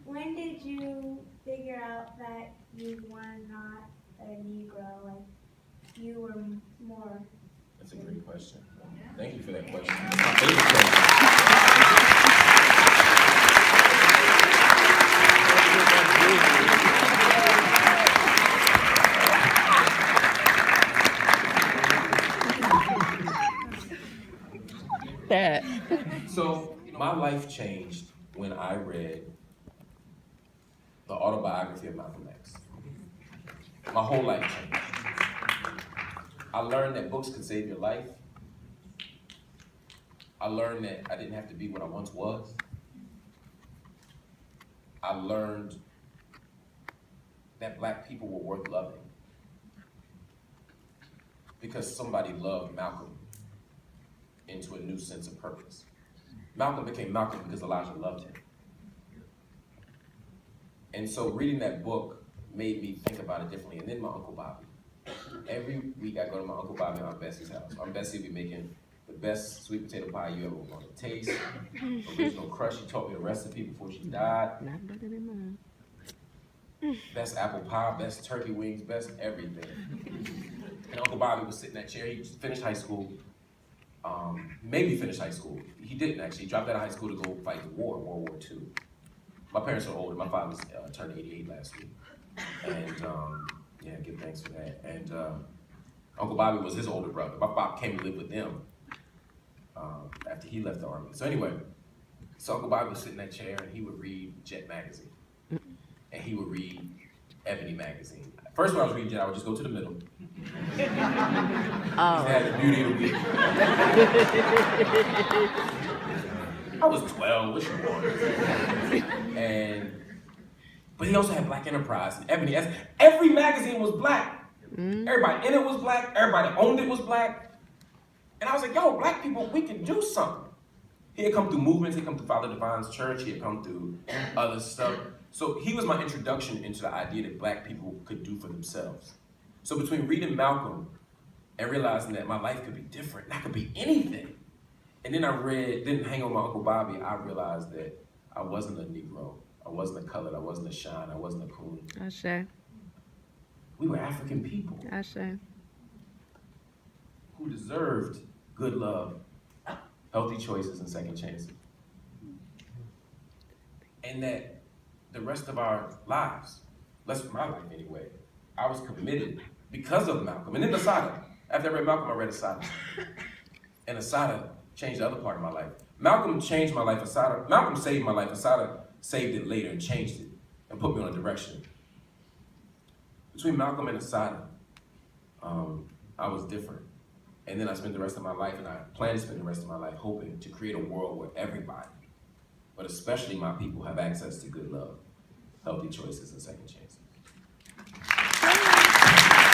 When did you figure out that you were not a Negro? Like you were more. That's a great question. Thank you for that question. That's my favorite question. That. So my life changed when I read the autobiography of Malcolm X. My whole life changed. I learned that books could save your life. I learned that I didn't have to be what I once was. I learned that black people were worth loving because somebody loved Malcolm into a new sense of purpose. Malcolm became Malcolm because Elijah loved him. And so reading that book made me think about it differently. And then my Uncle Bobby. Every week I go to my Uncle Bobby and Aunt Bessie's house. Aunt Bessie will be making the best sweet potato pie you ever want to taste. Original crust, she taught me the recipe before she died. Not better than mine. Best apple pie, best turkey wings, best everything. And Uncle Bobby was sitting in that chair. He finished high school. Maybe finished high school. He didn't actually. He dropped out of high school to go fight the war, World War II. My parents are older. My father turned 88 last week. And yeah, give thanks for that. And Uncle Bobby was his older brother. My pop came to live with them after he left the army. So anyway, so Uncle Bobby would sit in that chair and he would read Jet magazine. And he would read Ebony magazine. First when I was reading Jet, I would just go to the middle. He had the beauty of the week. I was 12, what you want? But he also had Black Enterprise and Ebony. Every magazine was black. Everybody in it was black. Everybody that owned it was black. And I was like, yo, black people, we can do something. He had come through movements. He had come through Father Divine's church. He had come through other stuff. So he was my introduction into the idea that black people could do for themselves. So between reading Malcolm and realizing that my life could be different, I could be anything. And then then hang on my Uncle Bobby, I realized that I wasn't a Negro. I wasn't a colored, I wasn't a shine, I wasn't a coon. Ashe. We were African people Ashe. who deserved good love, healthy choices, and second chances. And that the rest of our lives, less of my life anyway, I was committed because of Malcolm. And then Asada. After I read Malcolm, I read Asada. And Asada changed the other part of my life. Malcolm changed my life. Malcolm saved my life. Asada saved it later and changed it and put me on a direction. Between Malcolm and Asada, I was different. And then I spent the rest of my life, and I plan to spend the rest of my life hoping to create a world where everybody, but especially my people, have access to good love, healthy choices, and second chances.